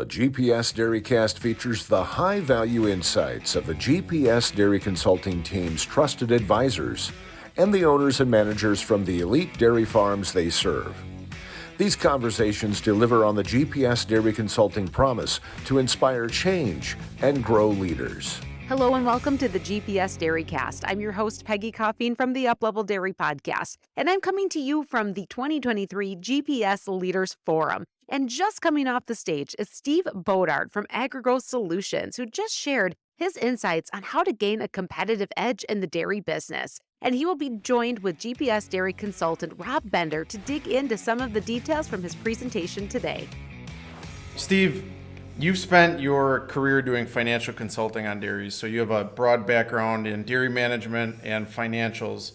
The GPS DairyCAST features the high-value insights of the GPS Dairy Consulting team's trusted advisors and the owners and managers from the elite dairy farms they serve. These conversations deliver on the GPS Dairy Consulting promise to inspire change and grow leaders. Hello and welcome to the GPS DairyCAST. I'm your host, Peggy Coffeen from the Uplevel Dairy Podcast, and I'm coming to you from the 2023 GPS Leaders Forum. And just coming off the stage is Steve Bodart from AgriGrowth Solutions, who just shared his insights on how to gain a competitive edge in the dairy business. And he will be joined with GPS Dairy Consultant Robb to dig into some of the details from his presentation today. Steve, you've spent your career doing financial consulting on dairies, so you have a broad background in dairy management and financials.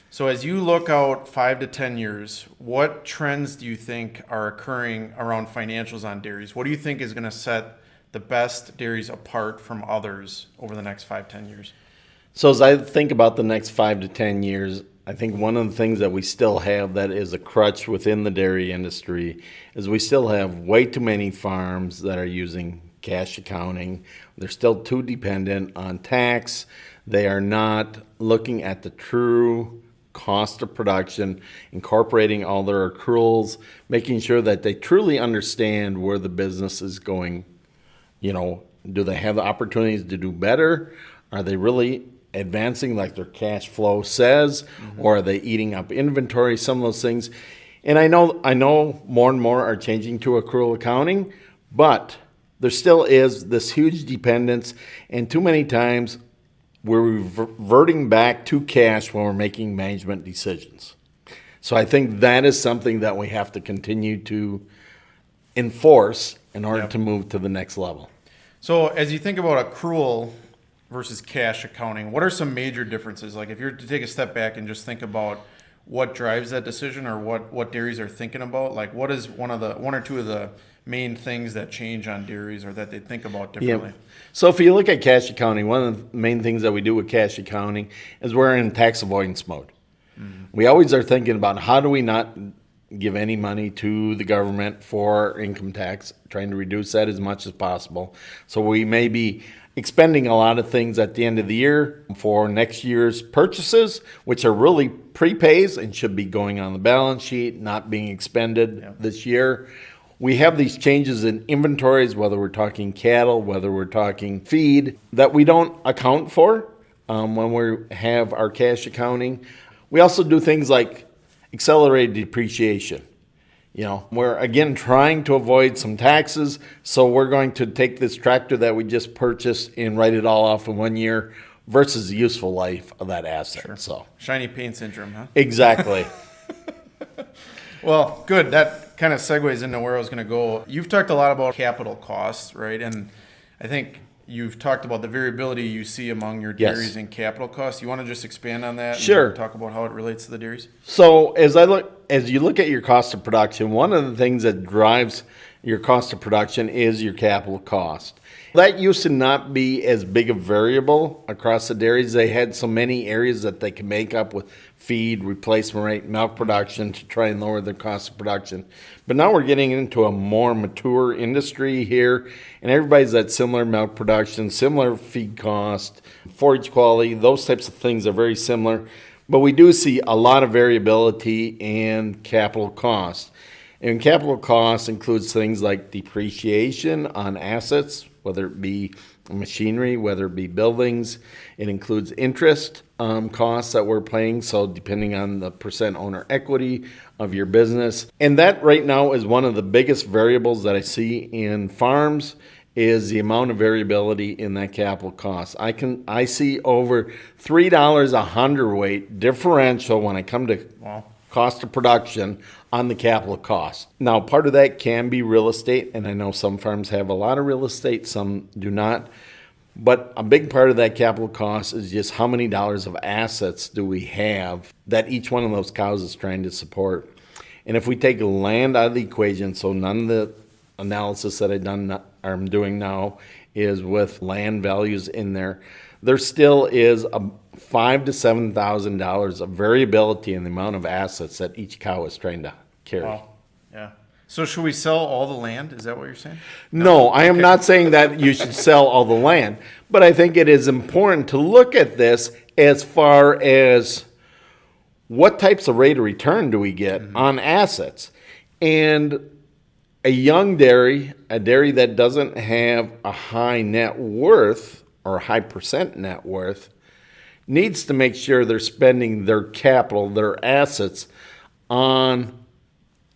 So as you look out 5 to 10 years, what trends do you think are occurring around financials on dairies? What do you think is going to set the best dairies apart from others over the next 5-10 years? So as I think about the next 5 to 10 years, I think one of the things that we still have that is a crutch within the dairy industry is we still have way too many farms that are using cash accounting. They're still too dependent on tax. They are not looking at the true cost of production, incorporating all their accruals, making sure that they truly understand where the business is going. You know, do they have the opportunities to do better? Are they really advancing like their cash flow says, or are they eating up inventory? Some of those things. And I know more and more are changing to accrual accounting, but there still is this huge dependence, and too many times we're reverting back to cash when we're making management decisions. So I think that is something that we have to continue to enforce in order to move to the next level. So as you think about accrual versus cash accounting, what are some major differences? Like if you're to take a step back and just think about what drives that decision, or what dairies are thinking about, like what is one or two of the main things that change on dairies or that they think about differently? Yeah. So if you look at cash accounting, one of the main things that we do with cash accounting is we're in tax avoidance mode. We always are thinking about how do we not give any money to the government for income tax, trying to reduce that as much as possible. So we may be expending a lot of things at the end of the year for next year's purchases, which are really prepays and should be going on the balance sheet, not being expended this year. We have these changes in inventories, whether we're talking cattle, whether we're talking feed, that we don't account for when we have our cash accounting. We also do things like accelerated depreciation. You know, we're again trying to avoid some taxes, so we're going to take this tractor that we just purchased and write it all off in 1 year versus the useful life of that asset. Sure. So shiny paint syndrome, huh? Exactly. Well, good. That kind of segues into where I was going to go. You've talked a lot about capital costs, right? And I think you've talked about the variability you see among your dairies and capital costs. You want to just expand on that? Sure. And talk about how it relates to the dairies? So as you look at your cost of production, one of the things that drives your cost of production is your capital cost. That used to not be as big a variable across the dairies. They had so many areas that they could make up with feed, replacement rate, milk production to try and lower their cost of production. But now we're getting into a more mature industry here, and everybody's at similar milk production, similar feed cost, forage quality, those types of things are very similar. But we do see a lot of variability in capital cost. And capital cost includes things like depreciation on assets, whether it be machinery, whether it be buildings. It includes interest costs that we're paying, so depending on the percent owner equity of your business. And that right now is one of the biggest variables that I see in farms is the amount of variability in that capital cost. I see over $3 a hundredweight differential when I come to cost of production on the capital cost. Now, part of that can be real estate, and I know some farms have a lot of real estate, some do not. But a big part of that capital cost is just how many dollars of assets do we have that each one of those cows is trying to support. And if we take land out of the equation, so none of the analysis that I'm doing now is with land values in there, there still is a $5,000 to $7,000 of variability in the amount of assets that each cow is trying to carry. Wow. Yeah. So should we sell all the land? Is that what you're saying? No, I am not saying that you should sell all the land, but I think it is important to look at this as far as what types of rate of return do we get on assets. And a young dairy, a dairy that doesn't have a high net worth or high percent net worth, needs to make sure they're spending their capital, their assets, on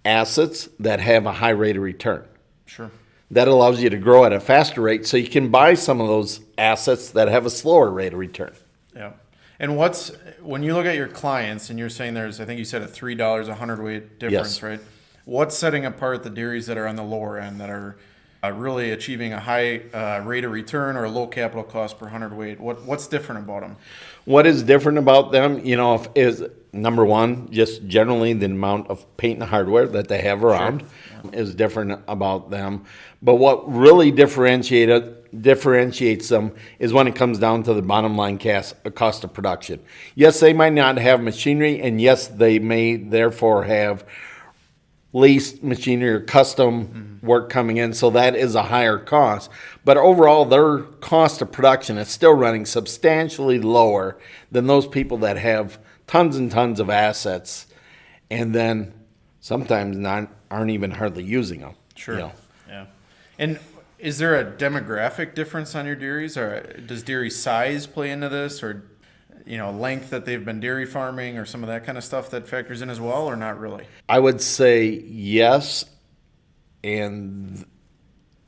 assets that have a high rate of return. Sure. That allows you to grow at a faster rate so you can buy some of those assets that have a slower rate of return. Yeah. And when you look at your clients and you're saying there's, I think you said a $3 a hundredweight difference, Yes. right? What's setting apart the dairies that are on the lower end that are really achieving a high rate of return or a low capital cost per hundredweight? What's different about them? What is different about them, is number one, just generally the amount of paint and hardware that they have around is different about them. But what really differentiates them is when it comes down to the bottom line cost of production. Yes, they might not have machinery, and yes, they may therefore have leased machinery or custom work coming in, so that is a higher cost. But overall, their cost of production is still running substantially lower than those people that have tons and tons of assets and then sometimes aren't even hardly using them. Sure. Yeah. And is there a demographic difference on your dairies, or does dairy size play into this, or length that they've been dairy farming, or some of that kind of stuff that factors in as well, or not really? I would say yes, and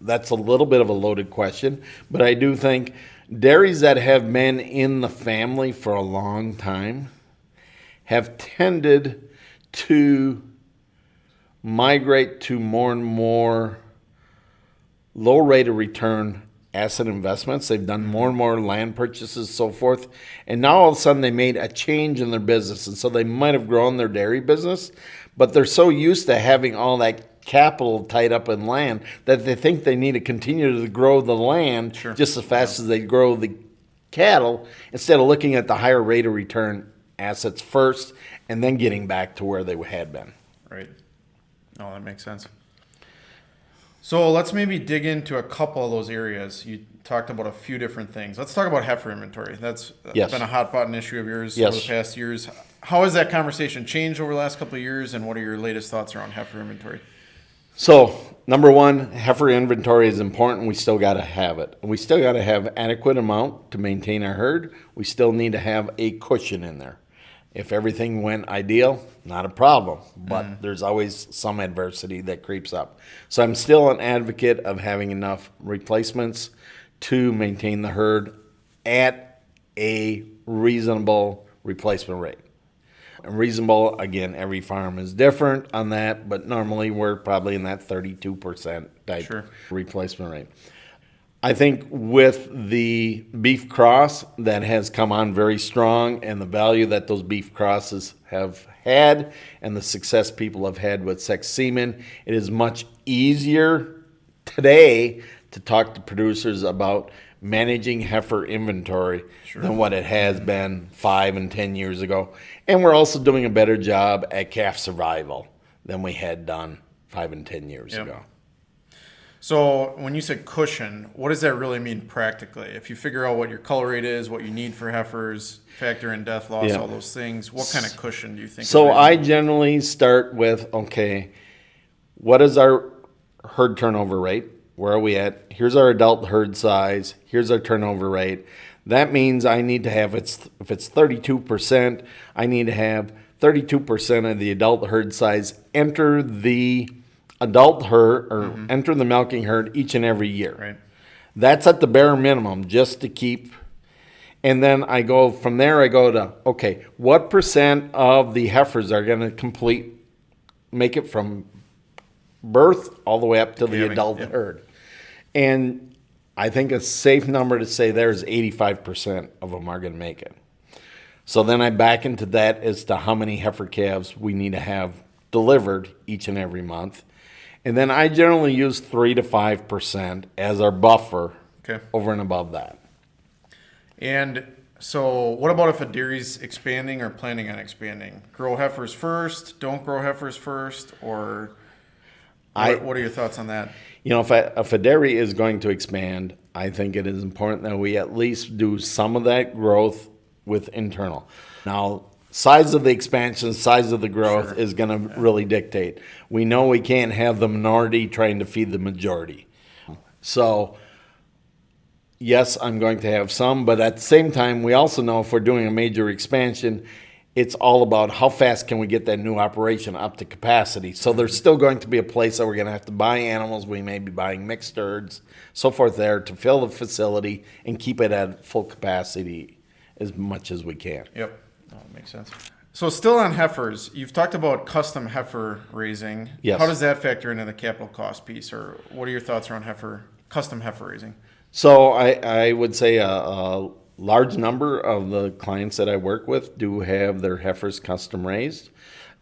that's a little bit of a loaded question, but I do think dairies that have been in the family for a long time have tended to migrate to more and more low rate of return asset investments. They've done more and more land purchases, so forth. And now all of a sudden they made a change in their business. And so they might have grown their dairy business, but they're so used to having all that capital tied up in land that they think they need to continue to grow the land just as fast as they grow the cattle, instead of looking at the higher rate of return assets first and then getting back to where they had been. Right. No, that makes sense. So let's maybe dig into a couple of those areas. You talked about a few different things. Let's talk about heifer inventory. That's been a hot button issue of yours over the past years. How has that conversation changed over the last couple of years, and what are your latest thoughts around heifer inventory? So, number one, heifer inventory is important. We still got to have it. We still got to have adequate amount to maintain our herd. We still need to have a cushion in there. If everything went ideal, not a problem, but there's always some adversity that creeps up. So I'm still an advocate of having enough replacements to maintain the herd at a reasonable replacement rate. And reasonable, again, every farm is different on that, but normally we're probably in that 32% type replacement rate. I think with the beef cross that has come on very strong, and the value that those beef crosses have had and the success people have had with sex semen, it is much easier today to talk to producers about managing heifer inventory than what it has been 5 and 10 years ago. And we're also doing a better job at calf survival than we had done 5 and 10 years ago. So when you said cushion, what does that really mean practically? If you figure out what your color rate is, what you need for heifers, factor in death loss, all those things, what kind of cushion do you think? So I generally start with, okay, what is our herd turnover rate? Where are we at? Here's our adult herd size. Here's our turnover rate. That means I need to have, if it's 32%, I need to have 32% of the adult herd size enter the adult herd or enter the milking herd each and every year. Right. That's at the bare minimum just to keep. And then I go from there, I go to, okay, what percent of the heifers are going to make it from birth all the way up to the adult herd? And I think a safe number to say there's 85% of them are going to make it. So then I back into that as to how many heifer calves we need to have delivered each and every month. And then I generally use 3 to 5% as our buffer over and above that. And so what about if a dairy's expanding or planning on expanding? Grow heifers first, don't grow heifers first, or What are your thoughts on that? If a dairy is going to expand, I think it is important that we at least do some of that growth with internal. Now, size of the expansion, size of the growth is going to really dictate. We know we can't have the minority trying to feed the majority. So, yes, I'm going to have some, but at the same time, we also know if we're doing a major expansion, it's all about how fast can we get that new operation up to capacity. So there's still going to be a place that we're going to have to buy animals. We may be buying mixed herds, so forth there to fill the facility and keep it at full capacity as much as we can. Yep, that makes sense. So still on heifers, you've talked about custom heifer raising. Yes. How does that factor into the capital cost piece, or what are your thoughts around custom heifer raising? So I would say a large number of the clients that I work with do have their heifers custom raised.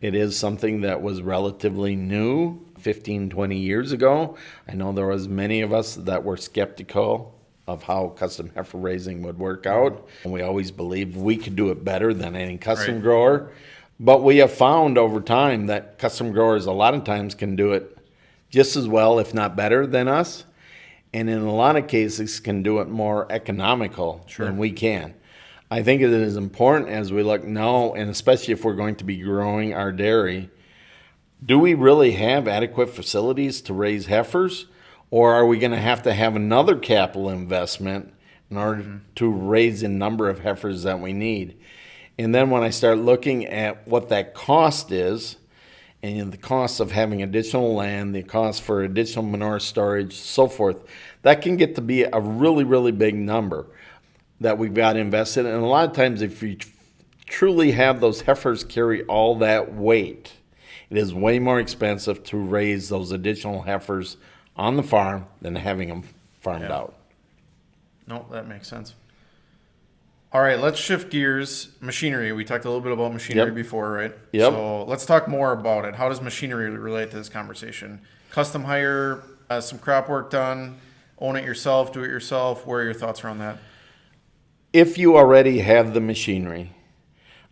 It is something that was relatively new 15, 20 years ago. I know there was many of us that were skeptical of how custom heifer raising would work out. And we always believed we could do it better than any custom grower. But we have found over time that custom growers a lot of times can do it just as well, if not better than us. And in a lot of cases can do it more economical than we can. I think it is important as we look now, and especially if we're going to be growing our dairy, do we really have adequate facilities to raise heifers? Or are we going to have another capital investment in order to raise the number of heifers that we need? And then when I start looking at what that cost is, and the cost of having additional land, the cost for additional manure storage, so forth, that can get to be a really, really big number that we've got invested in. And a lot of times if you truly have those heifers carry all that weight, it is way more expensive to raise those additional heifers on the farm than having them farmed out. No, that makes sense. All right, let's shift gears. Machinery. We talked a little bit about machinery before, right? Yep. So let's talk more about it. How does machinery relate to this conversation? Custom hire, some crop work done, own it yourself, do it yourself. What are your thoughts around that? If you already have the machinery,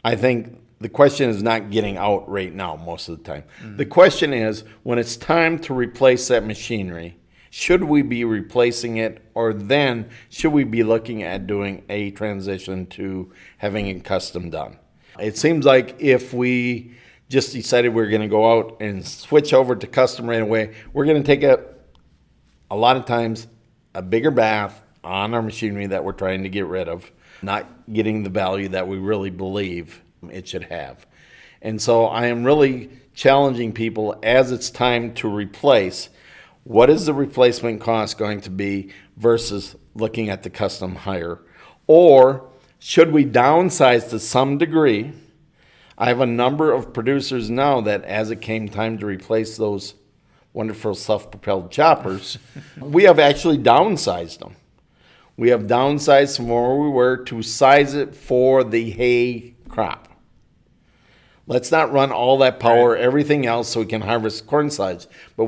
I think the question is not getting out right now most of the time. The question is, when it's time to replace that machinery, should we be replacing it, or then should we be looking at doing a transition to having it custom done? It seems like if we just decided we're going to go out and switch over to custom right away, we're going to take a lot of times a bigger bath on our machinery that we're trying to get rid of, not getting the value that we really believe it should have. And so I am really challenging people as it's time to replace. What is the replacement cost going to be versus looking at the custom hire? Or should we downsize to some degree? I have a number of producers now that as it came time to replace those wonderful self-propelled choppers, we have actually downsized them. We have downsized from where we were to size it for the hay crop. Let's not run all that power, everything else, so we can harvest corn silage. But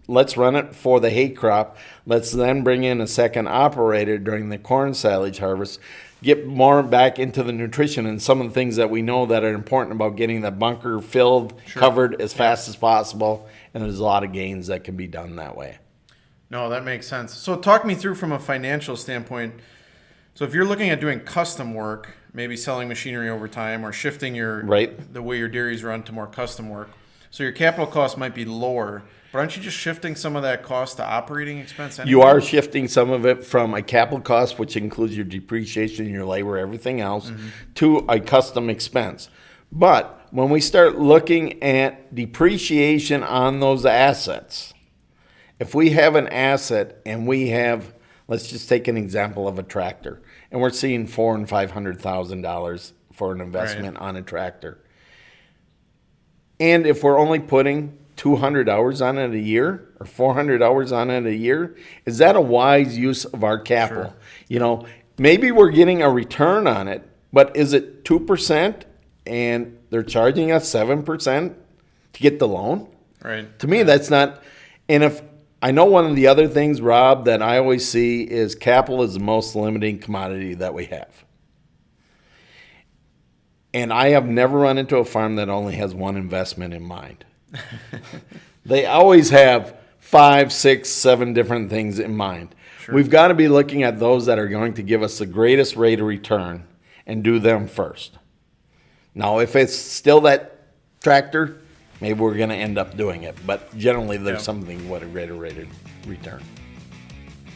let's run it for the hay crop. Let's then bring in a second operator during the corn silage harvest, get more back into the nutrition and some of the things that we know that are important about getting the bunker filled, covered as fast as possible. And there's a lot of gains that can be done that way. No, that makes sense. So talk me through from a financial standpoint. So if you're looking at doing custom work, maybe selling machinery over time or shifting the way your dairies run to more custom work, so your capital cost might be lower, but aren't you just shifting some of that cost to operating expense anyway? You are shifting some of it from a capital cost, which includes your depreciation, your labor, everything else, to a custom expense. But when we start looking at depreciation on those assets, if we have an asset and we have, let's just take an example of a tractor, and we're seeing $400,000 and $500,000 for an investment on a tractor. And if we're only putting 200 hours on it a year or 400 hours on it a year, is that a wise use of our capital? Maybe we're getting a return on it, but is it 2% and they're charging us 7% to get the loan? Right. To me, that's not. And if I know one of the other things, Rob, that I always see is capital is the most limiting commodity that we have. And I have never run into a farm that only has one investment in mind. they always have 5, 6, 7 different things in mind. Sure. We've got to be looking at those that are going to give us the greatest rate of return and do them first. Now, if it's still that tractor, maybe we're going to end up doing it. But generally, there's something with a greater rate of return.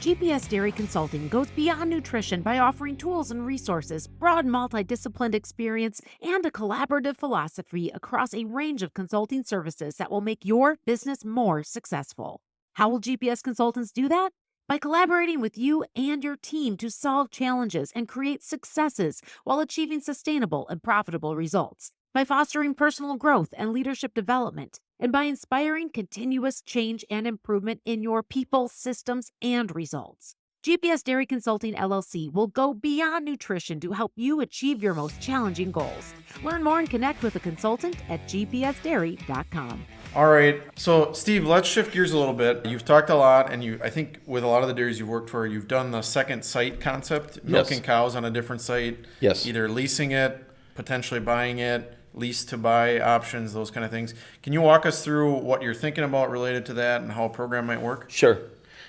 GPS Dairy Consulting goes beyond nutrition by offering tools and resources, broad multidisciplined experience, and a collaborative philosophy across a range of consulting services that will make your business more successful. How will GPS consultants do that? By collaborating with you and your team to solve challenges and create successes while achieving sustainable and profitable results. By fostering personal growth and leadership development, and by inspiring continuous change and improvement in your people, systems, and results. GPS Dairy Consulting LLC will go beyond nutrition to help you achieve your most challenging goals. Learn more and connect with a consultant at gpsdairy.com. All right. So, Steve, let's shift gears a little bit. You've talked a lot, and I think with a lot of the dairies you've worked for, you've done the second site concept, milking cows on a different site. Yes. Either leasing it, potentially buying it, lease to buy options, those kind of things. Can you walk us through what you're thinking about related to that and how a program might work? Sure.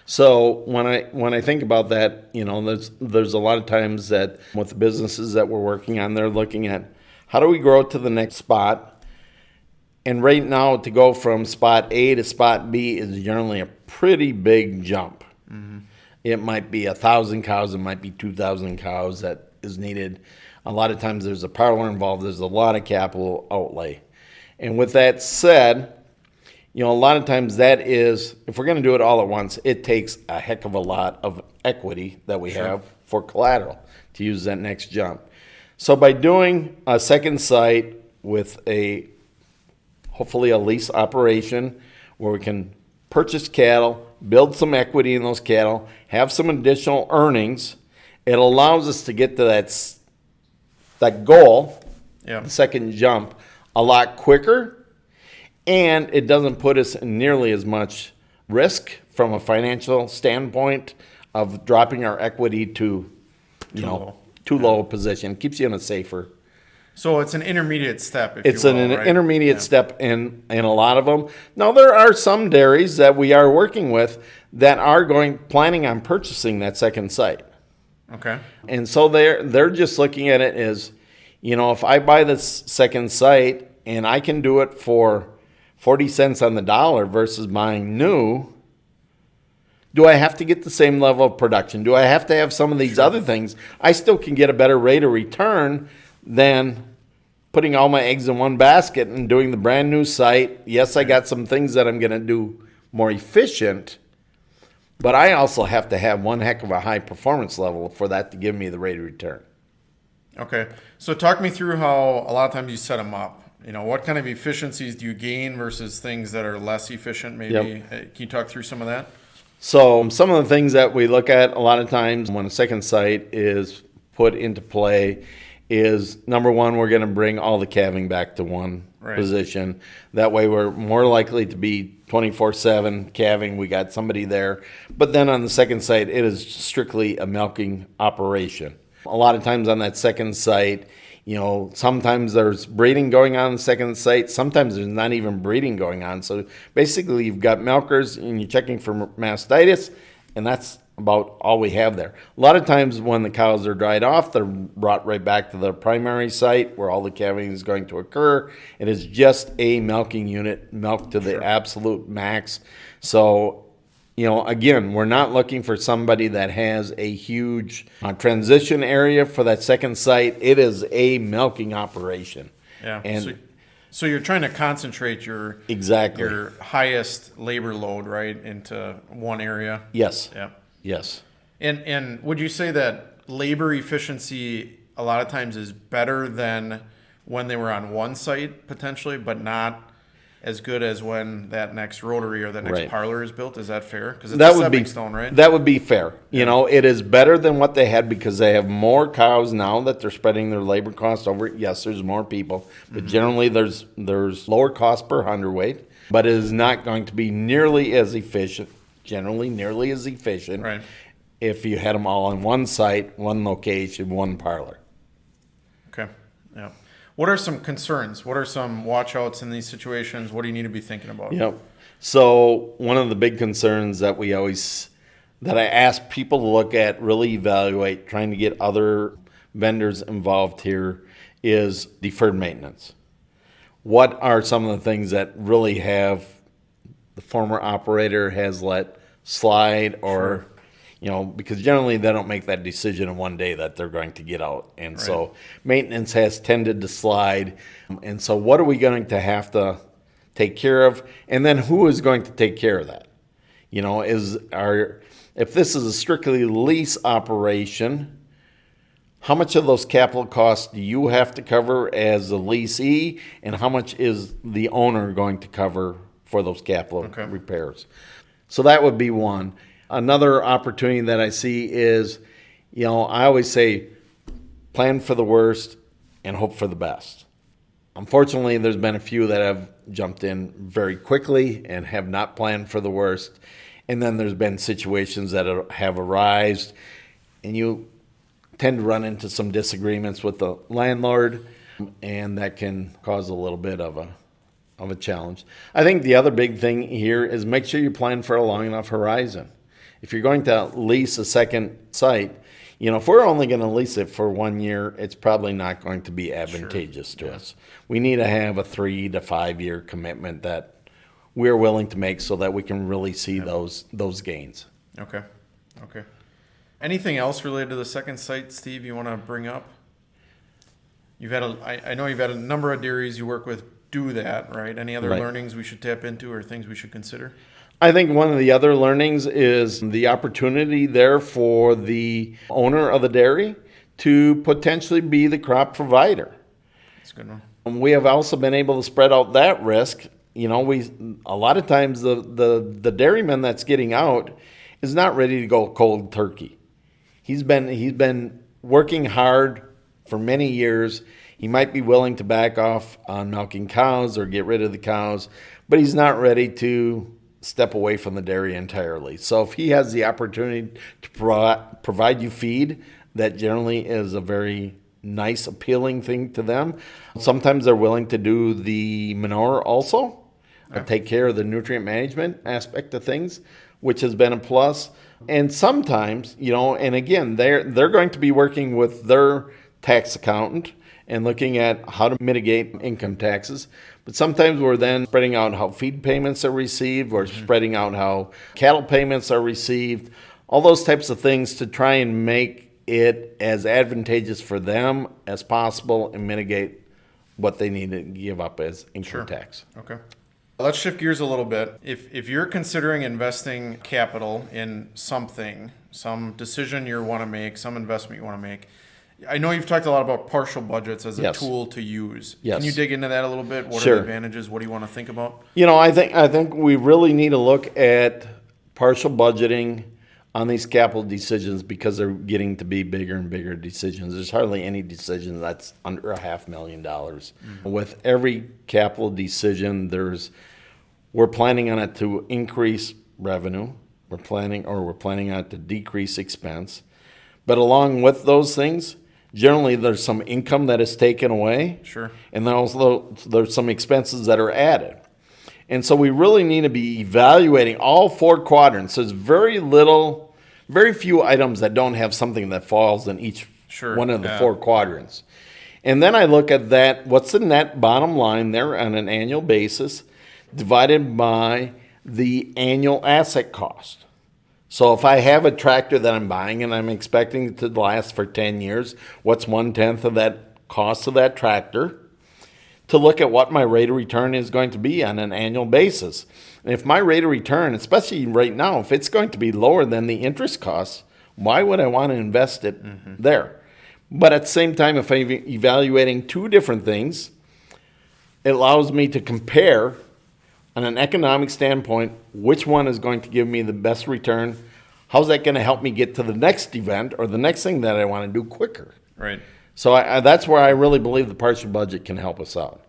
So when I think about that, there's a lot of times that with the businesses that we're working on, they're looking at how do we grow to the next spot. And right now, to go from spot A to spot B is generally a pretty big jump. Mm-hmm. It might be 1,000 cows, it might be 2,000 cows that is needed. A lot of times there's a parlor involved. There's a lot of capital outlay. And with that said, a lot of times that is, if we're going to do it all at once, it takes a heck of a lot of equity that we have for collateral to use that next jump. So by doing a second site with hopefully a lease operation where we can purchase cattle, build some equity in those cattle, have some additional earnings, it allows us to get to that goal, the second jump, a lot quicker, and it doesn't put us in nearly as much risk from a financial standpoint of dropping our equity to too low a position. It keeps you in a safer. So it's an intermediate step, It's an intermediate step in a lot of them. Now, there are some dairies that we are working with that are planning on purchasing that second site. Okay. And so they're just looking at it as, if I buy this second site and I can do it for 40 cents on the dollar versus buying new, do I have to get the same level of production? Do I have to have some of these other things? I still can get a better rate of return than putting all my eggs in one basket and doing the brand new site. Yes, I got some things that I'm going to do more efficient, but I also have to have one heck of a high performance level for that to give me the rate of return. Okay. So talk me through how a lot of times you set them up. What kind of efficiencies do you gain versus things that are less efficient maybe? Yep. Can you talk through some of that? So some of the things that we look at a lot of times when a second site is put into play is, number one, we're going to bring all the calving back to one position. That way we're more likely to be 24/7 calving. We got somebody there. But then on the second site, it is strictly a milking operation. A lot of times on that second site, sometimes there's breeding going on the second site. Sometimes there's not even breeding going on. So basically you've got milkers and you're checking for mastitis, and that's about all we have there. A lot of times when the cows are dried off, they're brought right back to the primary site where all the calving is going to occur. It is just a milking unit, milked to the absolute max. So, again, we're not looking for somebody that has a huge transition area for that second site. It is a milking operation. Yeah. And so you're trying to concentrate your highest labor load, right, into one area? Yes. Yeah. Yes. And would you say that labor efficiency a lot of times is better than when they were on one site potentially, but not as good as when that next rotary or the next parlor is built? Is that fair? Because it's a stepping stone, right? That would be fair. It is better than what they had because they have more cows now that they're spreading their labor costs over. Yes, there's more people, but generally there's lower cost per hundredweight, but it is not going to be nearly as efficient. Generally nearly as efficient if you had them all on one site, one location, one parlor. Okay. Yeah. What are some concerns? What are some watch outs in these situations? What do you need to be thinking about? Yep. So one of the big concerns that that I ask people to look at, really evaluate, trying to get other vendors involved here, is deferred maintenance. What are some of the things that really have the former operator has let slide, or because generally they don't make that decision in one day that they're going to get out. And so maintenance has tended to slide. And so what are we going to have to take care of? And then who is going to take care of that? If this is a strictly lease operation, how much of those capital costs do you have to cover as a leasee, and how much is the owner going to cover for those capital repairs? So that would be one. Another opportunity that I see is, I always say, plan for the worst and hope for the best. Unfortunately, there's been a few that have jumped in very quickly and have not planned for the worst. And then there's been situations that have arisen, and you tend to run into some disagreements with the landlord, and that can cause a little bit of a challenge. I think the other big thing here is make sure you plan for a long enough horizon. If you're going to lease a second site, if we're only going to lease it for 1 year, it's probably not going to be advantageous to us. We need to have a 3 to 5 year commitment that we're willing to make so that we can really see those gains. Okay. Anything else related to the second site, Steve, you want to bring up? I know you've had a number of dairies you work with do that, right? Any other learnings we should tap into or things we should consider? I think one of the other learnings is the opportunity there for the owner of the dairy to potentially be the crop provider. That's a good one. We have also been able to spread out that risk. A lot of times the dairyman that's getting out is not ready to go cold turkey. He's been working hard for many years. He might be willing to back off on milking cows or get rid of the cows, but he's not ready to step away from the dairy entirely. So if he has the opportunity to provide you feed, that generally is a very nice, appealing thing to them. Sometimes they're willing to do the manure also, take care of the nutrient management aspect of things, which has been a plus. And sometimes, and again, they're going to be working with their tax accountant and looking at how to mitigate income taxes. But sometimes we're then spreading out how feed payments are received, or spreading out how cattle payments are received, all those types of things to try and make it as advantageous for them as possible and mitigate what they need to give up as income tax. Okay. Let's shift gears a little bit. If you're considering investing capital in something, some decision you want to make, some investment you want to make, I know you've talked a lot about partial budgets as a tool to use. Yes. Can you dig into that a little bit? What are the advantages? What do you want to think about? I think we really need to look at partial budgeting on these capital decisions because they're getting to be bigger and bigger decisions. There's hardly any decision that's under $500,000. Mm-hmm. With every capital decision, we're planning on it to increase revenue. We're planning on it to decrease expense. But along with those things, generally there's some income that is taken away. Sure. And then also there's some expenses that are added. And so we really need to be evaluating all four quadrants. There's very few items that don't have something that falls in each one of the four quadrants. And then I look at that, what's the net bottom line there on an annual basis divided by the annual asset cost. So if I have a tractor that I'm buying and I'm expecting it to last for 10 years, what's 1/10 of that cost of that tractor? To look at what my rate of return is going to be on an annual basis. And if my rate of return, especially right now, if it's going to be lower than the interest costs, why would I want to invest it there? But at the same time, if I'm evaluating two different things, it allows me to compare on an economic standpoint which one is going to give me the best return. How's that going to help me get to the next event or the next thing that I want to do quicker? Right. So that's where I really believe the partial budget can help us out.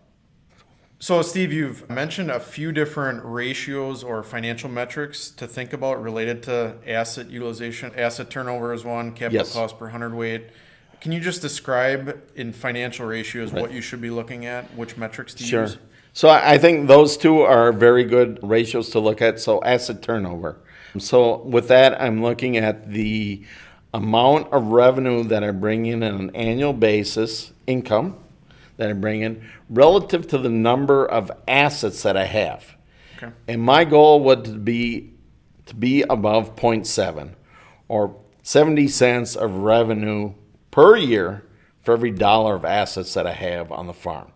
So, Steve, you've mentioned a few different ratios or financial metrics to think about related to asset utilization. Asset turnover is one, capital cost per hundredweight. Can you just describe in financial ratios what you should be looking at? Which metrics do you use? So I think those two are very good ratios to look at. So asset turnover. So with that, I'm looking at the amount of revenue that I bring in on an annual basis, income that I bring in, relative to the number of assets that I have. Okay. And my goal would be to be above 0.7 or 70 cents of revenue per year for every dollar of assets that I have on the farm.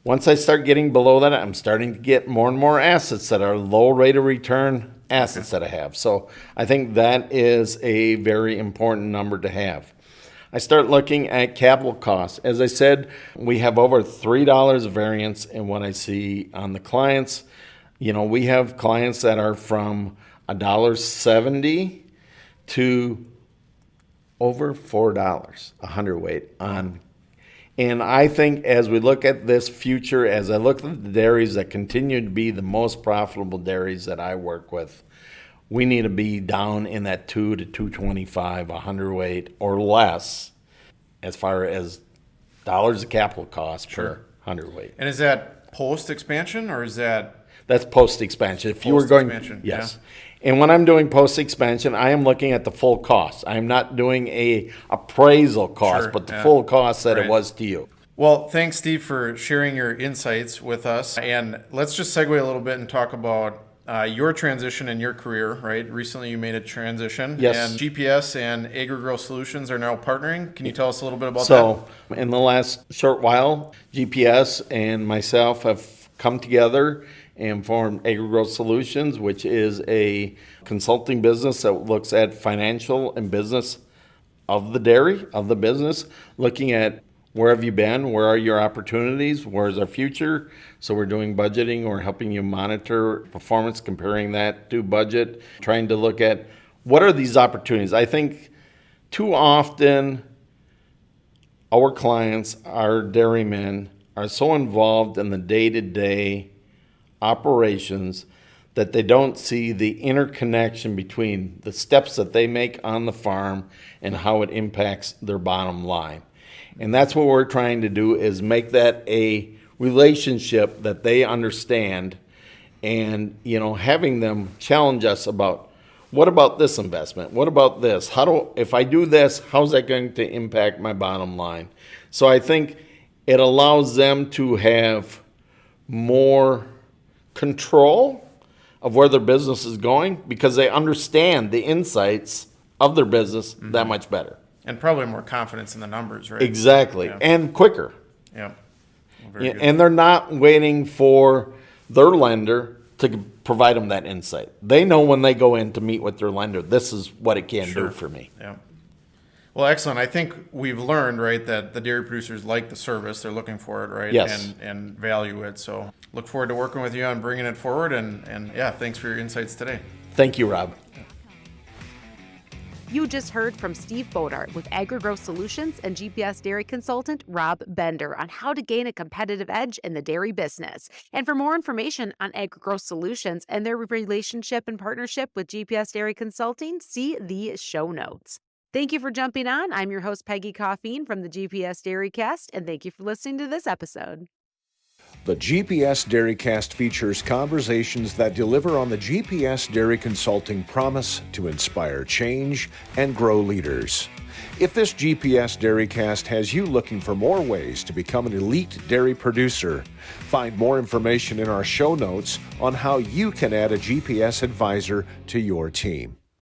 Once I start getting below that, I'm starting to get more and more assets that are low rate of return assets that I have. So I think that is a very important number to have. I start looking at capital costs. As I said, we have over $3 of variance in what I see on the clients. You know, we have clients that are from $1.70 to over $4 a hundredweight on. And I think as we look at this future, as I look at the dairies that continue to be the most profitable dairies that I work with, we need to be down in that 2 to 225 a hundredweight or less as far as dollars of capital cost per hundredweight. And is that post expansion or is that? That's post expansion. If you were going, Post-expansion, yes. And when I'm doing post expansion, I am looking at the full cost. I am not doing a appraisal cost, Sure, but the yeah. full cost that Right. it was to you. Well, thanks, Steve, for sharing your insights with us. And let's just segue a little bit and talk about your transition in your career, right? Recently, you made a transition. Yes. And GPS and AgriGrowth Solutions are now partnering. Can you tell us a little bit about that? So, in the last short while, GPS and myself have come together and formed AgriGrowth Solutions, which is a consulting business that looks at financial and business of the dairy, of the business, looking at where have you been, where are your opportunities, where's our future. So we're doing budgeting, we're helping you monitor performance, comparing that to budget, trying to look at what are these opportunities. I think too often our clients, our dairymen, are so involved in the day-to-day operations that they don't see the interconnection between the steps that they make on the farm and how it impacts their bottom line. And that's what we're trying to do, is make that a relationship that they understand, and, you know, having them challenge us about, what about this investment? What about this? If I do this, how's that going to impact my bottom line? So I think it allows them to have more control of where their business is going, because they understand the insights of their business that much better. And probably more confidence in the numbers, right? Exactly. Yeah. And quicker. Yeah. Well, very good. And they're not waiting for their lender to provide them that insight. They know when they go in to meet with their lender, this is what it can do for me. Yeah. Well, excellent. I think we've learned, right, that the dairy producers like the service. They're looking for it, right? Yes. And value it. So look forward to working with you on bringing it forward. And yeah, thanks for your insights today. Thank you, Rob. You just heard from Steve Bodart with AgriGrowth Solutions and GPS dairy consultant Robb Bender on how to gain a competitive edge in the dairy business. And for more information on AgriGrowth Solutions and their relationship and partnership with GPS Dairy Consulting, see the show notes. Thank you for jumping on. I'm your host, Peggy Coffeen from the GPS DairyCAST, and thank you for listening to this episode. The GPS DairyCAST features conversations that deliver on the GPS Dairy Consulting promise to inspire change and grow leaders. If this GPS DairyCAST has you looking for more ways to become an elite dairy producer, find more information in our show notes on how you can add a GPS advisor to your team.